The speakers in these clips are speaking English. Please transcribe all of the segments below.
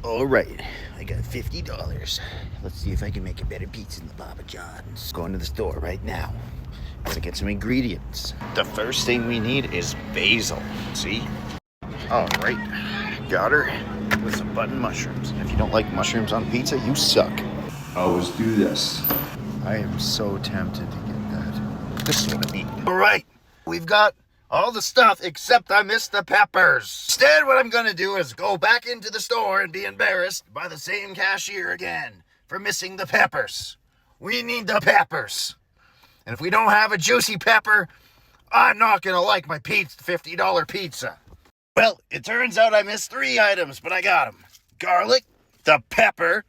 All right, I got $50. Let's see if I can make a better pizza than the Papa John's. Going to the store right now. Gotta get some ingredients. The first thing we need is basil. See? All right, got her with some button mushrooms. If you don't like mushrooms on pizza, you suck. Always do this. I am so tempted to get that. This is what I need. All right, we've got all the stuff except I missed the peppers. Instead, what I'm gonna do is go back into the store and be embarrassed by the same cashier again for missing the peppers. We need the peppers. And if we don't have a juicy pepper, I'm not gonna like my $50 pizza. Well, it turns out I missed 3 items, but I got them. Garlic, the pepper,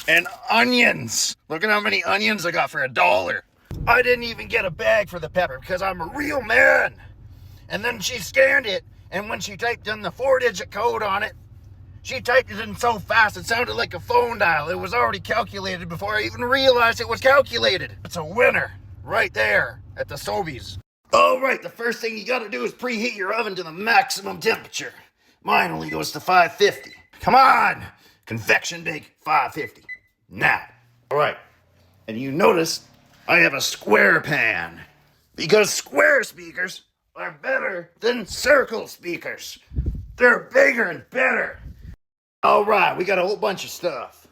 and onions. Look at how many onions I got for $1. I didn't even get a bag for the pepper because I'm a real man. And then she scanned it, and when she typed in the 4-digit code on it, she typed it in so fast it sounded like a phone dial. It was already calculated before I even realized it was calculated. It's a winner right there at the Sobeys. All right, the first thing you gotta do is preheat your oven to the maximum temperature. Mine only goes to 550. Come on! Convection bake 550. Now. All right, and you notice I have a square pan because square speakers are better than circle speakers. They're bigger and better. All right, we got a whole bunch of stuff.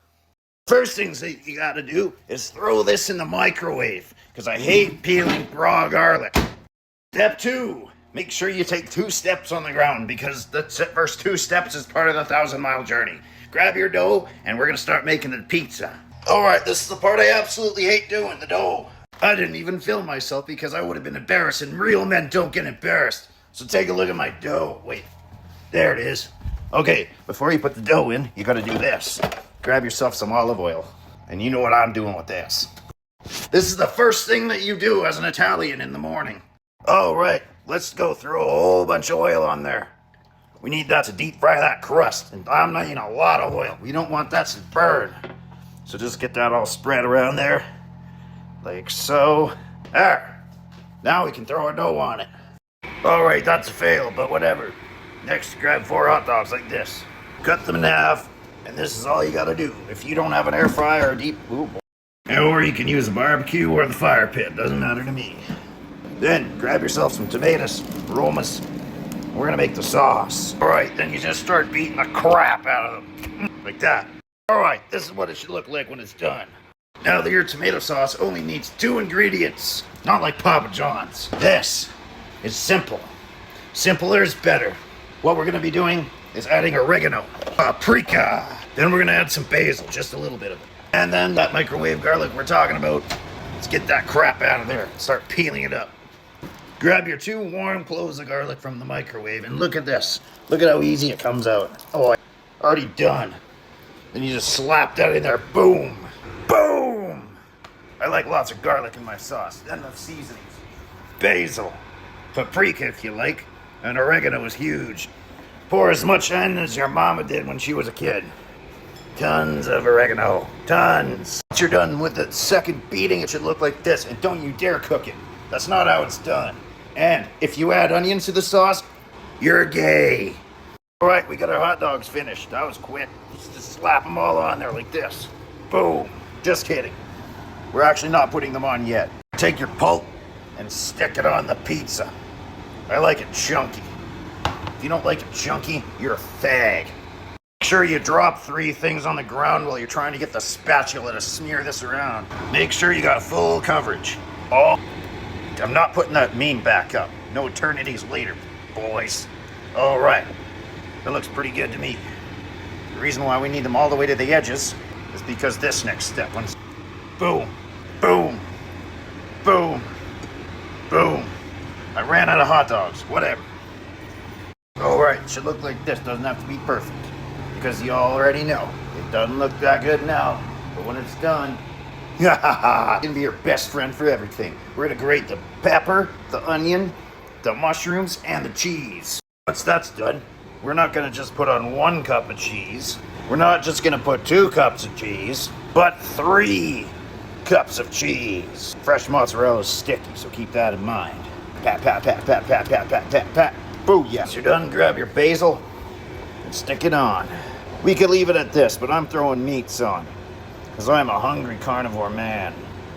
First things that you gotta do is throw this in the microwave because I hate peeling raw garlic. Step 2, make sure you take 2 steps on the ground because the first 2 steps is part of the 1,000-mile journey. Grab your dough and we're gonna start making the pizza. All right, this is the part I absolutely hate doing, the dough. I didn't even film myself because I would have been embarrassed, and real men don't get embarrassed. So take a look at my dough. Wait, there it is. Okay, before you put the dough in, you gotta do this. Grab yourself some olive oil, and you know what I'm doing with this. This is the first thing that you do as an Italian in the morning. All right, let's go throw a whole bunch of oil on there. We need that to deep fry that crust, and I'm not eating a lot of oil. We don't want that to burn. So just get that all spread around there, like so. There. Now we can throw our dough on it. All right, that's a fail, but whatever. Next, grab 4 hot dogs like this. Cut them in half, and this is all you gotta do. If you don't have an air fryer or deep, or you can use a barbecue or the fire pit, doesn't matter to me. Then grab yourself some tomatoes, Romas. We're gonna make the sauce. All right, then you just start beating the crap out of them, like that. All right, this is what it should look like when it's done. Now that your tomato sauce only needs 2 ingredients, not like Papa John's. This is simple. Simpler is better. What we're gonna be doing is adding oregano, paprika. Then we're gonna add some basil, just a little bit of it. And then that microwave garlic we're talking about. Let's get that crap out of there and start peeling it up. Grab your 2 warm cloves of garlic from the microwave and look at this. Look at how easy it comes out. Oh, already done. Then you just slap that in there, boom, boom. I like lots of garlic in my sauce. Then the seasonings. Basil, paprika if you like, and oregano is huge. Pour as much in as your mama did when she was a kid. Tons of oregano, tons. Once you're done with the second beating, it should look like this, and don't you dare cook it. That's not how it's done. And if you add onions to the sauce, you're gay. All right, we got our hot dogs finished. That was quick. Just slap them all on there like this. Boom. Just kidding. We're actually not putting them on yet. Take your pulp and stick it on the pizza. I like it chunky. If you don't like it chunky, you're a fag. Make sure you drop 3 things on the ground while you're trying to get the spatula to smear this around. Make sure you got full coverage. Oh, I'm not putting that meme back up. No eternities later, boys. All right. That looks pretty good to me. The reason why we need them all the way to the edges is because this next step one's boom, boom, boom, boom. I ran out of hot dogs, whatever. All right, should look like this. Doesn't have to be perfect because you already know it doesn't look that good now, but when it's done, it's gonna be your best friend for everything. We're gonna grate the pepper, the onion, the mushrooms, and the cheese. Once that's done, we're not gonna just put on 1 cup of cheese. We're not just gonna put 2 cups of cheese, but 3 cups of cheese. Fresh mozzarella is sticky, so keep that in mind. Pat, pat, pat, pat, pat, pat, pat, pat, pat. Booyah. Once you're done, grab your basil and stick it on. We could leave it at this, but I'm throwing meats on, because I'm a hungry carnivore man.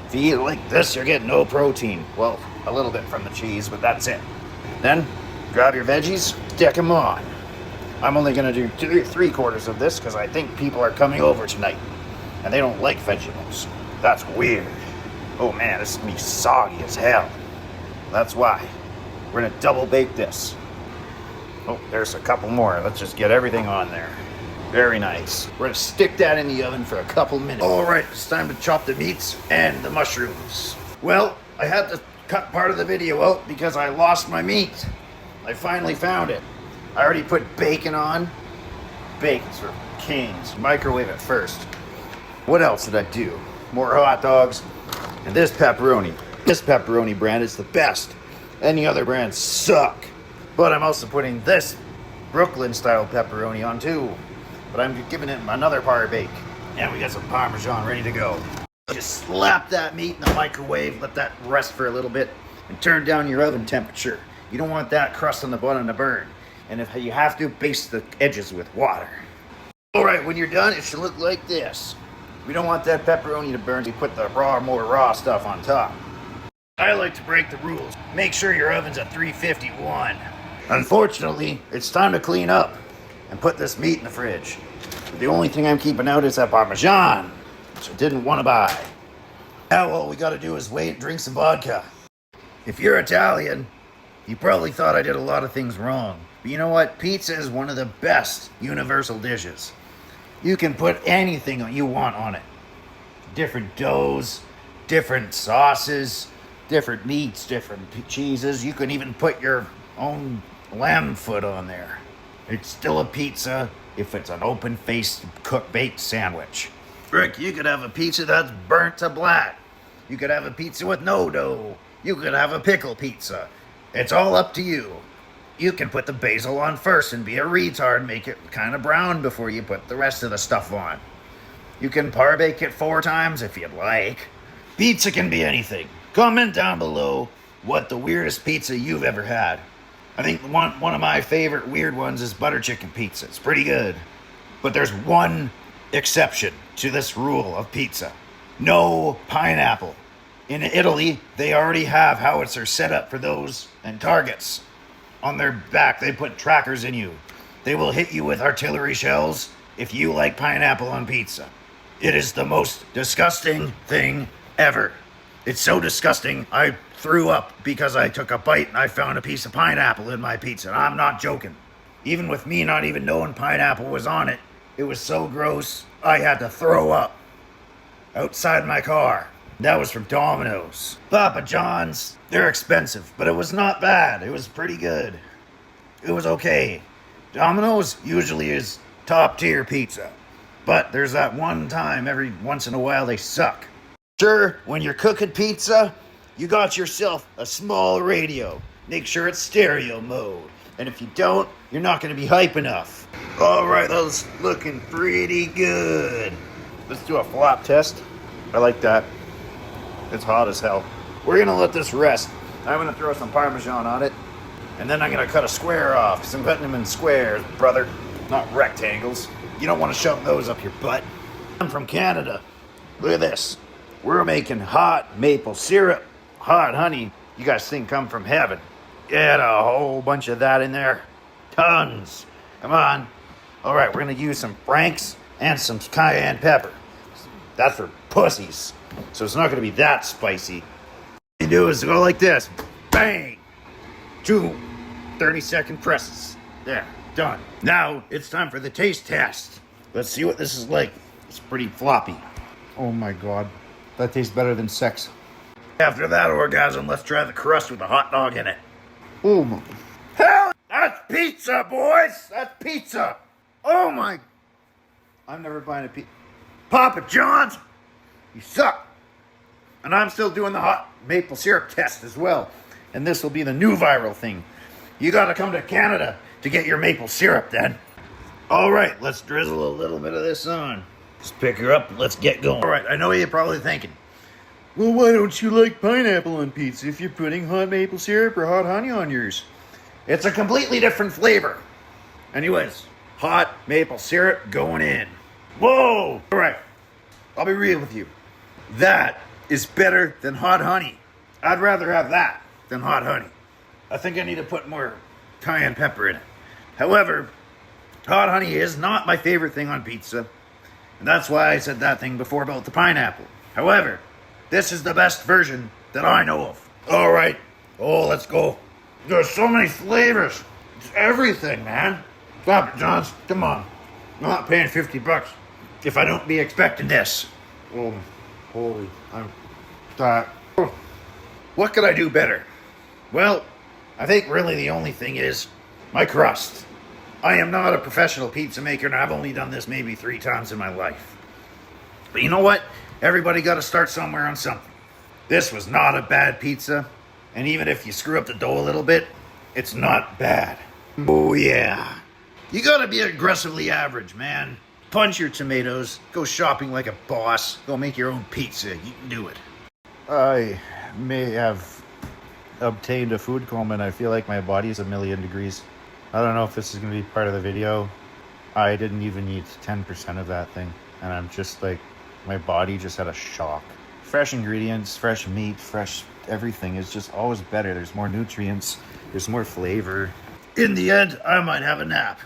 If you eat it like this, you're getting no protein. Well, a little bit from the cheese, but that's it. Then, grab your veggies, stick them on. I'm only going to do 3/4 of this, because I think people are coming over tonight, and they don't like vegetables. That's weird. Oh man, this is going to be soggy as hell. That's why. We're going to double bake this. Oh, there's a couple more. Let's just get everything on there. Very nice. We're going to stick that in the oven for a couple minutes. All right, it's time to chop the meats and the mushrooms. Well, I had to cut part of the video out because I lost my meat. I finally found it. I already put bacon on. Bacon's for kings. Microwave it first. What else did I do? More hot dogs. And this pepperoni. This pepperoni brand is the best. Any other brands suck. But I'm also putting this Brooklyn style pepperoni on too. But I'm giving it another par bake. And we got some Parmesan ready to go. Just slap that meat in the microwave, let that rest for a little bit, and turn down your oven temperature. You don't want that crust on the bottom to burn. And if you have to, baste the edges with water. All right, when you're done, it should look like this. We don't want that pepperoni to burn, so we put the more raw stuff on top. I like to break the rules. Make sure your oven's at 351. Unfortunately, it's time to clean up and put this meat in the fridge. The only thing I'm keeping out is that Parmesan, which I didn't want to buy. Now all we gotta do is wait and drink some vodka. If you're Italian, you probably thought I did a lot of things wrong. But you know what? Pizza is one of the best universal dishes. You can put anything you want on it. Different doughs, different sauces, different meats, different cheeses. You can even put your own lamb foot on there. It's still a pizza if it's an open-faced baked sandwich. Rick, you could have a pizza that's burnt to black. You could have a pizza with no dough. You could have a pickle pizza. It's all up to you. You can put the basil on first and be a retard and make it kind of brown before you put the rest of the stuff on. You can par-bake it 4 times if you'd like. Pizza can be anything. Comment down below what the weirdest pizza you've ever had. I think one of my favorite weird ones is butter chicken pizza. It's pretty good. But there's one exception to this rule of pizza. No pineapple. In Italy, they already have howitzers set up for those and targets. On their back, they put trackers in you. They will hit you with artillery shells if you like pineapple on pizza. It is the most disgusting thing ever. It's so disgusting, I threw up because I took a bite and I found a piece of pineapple in my pizza. And I'm not joking. Even with me not even knowing pineapple was on it, it was so gross, I had to throw up outside my car. That was from Domino's. Papa John's, they're expensive, but it was not bad. It was pretty good. It was okay. Domino's usually is top tier pizza, but there's that one time every once in a while they suck. Sure, when you're cooking pizza, you got yourself a small radio. Make sure it's stereo mode. And if you don't, you're not going to be hype enough. All right, that was looking pretty good. Let's do a flop test. I like that. It's hot as hell. We're going to let this rest. I'm going to throw some Parmesan on it. And then I'm going to cut a square off, because I'm cutting them in squares, brother. Not rectangles. You don't want to shove those up your butt. I'm from Canada. Look at this. We're making hot maple syrup. Hot honey. You guys think come from heaven. Get a whole bunch of that in there. Tons. Come on. All right, we're going to use some Frank's and some cayenne pepper. That's for pussies. So it's not going to be that spicy. What you do is go like this. Bang. 2 30-second presses. There. Done. Now it's time for the taste test. Let's see what this is like. It's pretty floppy. Oh my God. That tastes better than sex. After that orgasm, let's try the crust with a hot dog in it. Oh my. Hell, that's pizza, boys. That's pizza. Oh my. I'm never buying a pizza. Papa John's, you suck. And I'm still doing the hot maple syrup test as well. And this will be the new viral thing. You gotta come to Canada to get your maple syrup then. All right, let's drizzle a little bit of this on. Just pick her up and let's get going. All right, I know what you're probably thinking. Well, why don't you like pineapple on pizza if you're putting hot maple syrup or hot honey on yours? It's a completely different flavor. Anyways, hot maple syrup going in. Whoa! All right, I'll be real with you. That is better than hot honey. I'd rather have that than hot honey. I think I need to put more cayenne pepper in it. However, hot honey is not my favorite thing on pizza. And that's why I said that thing before about the pineapple. However, this is the best version that I know of. All right. Oh, let's go. There's so many flavors. It's everything, man. Papa John's, come on. I'm not paying $50 if I don't be expecting this. Oh, holy, I'm that. What could I do better? Well, I think really the only thing is my crust. I am not a professional pizza maker, and I've only done this maybe 3 times in my life. But you know what? Everybody got to start somewhere on something. This was not a bad pizza, and even if you screw up the dough a little bit, it's not bad. Oh yeah. You got to be aggressively average, man. Punch your tomatoes, go shopping like a boss, go make your own pizza. You can do it. I may have obtained a food coma, and I feel like my body is a million degrees. I don't know if this is going to be part of the video. I didn't even eat 10% of that thing, and I'm just like, my body just had a shock. Fresh ingredients, fresh meat, fresh everything is just always better. There's more nutrients, there's more flavor. In the end, I might have a nap,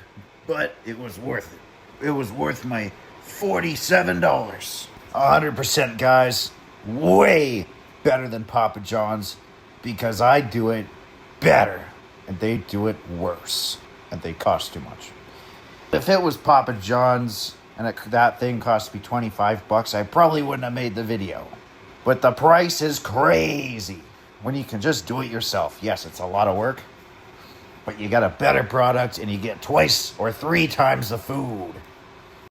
but it was worth it. It was worth my $47. 100%, guys. Way better than Papa John's, because I do it better and they do it worse and they cost too much. If it was Papa John's and that thing cost me $25, I probably wouldn't have made the video. But the price is crazy when you can just do it yourself. Yes, it's a lot of work, but you got a better product and you get 2 or 3 times the food.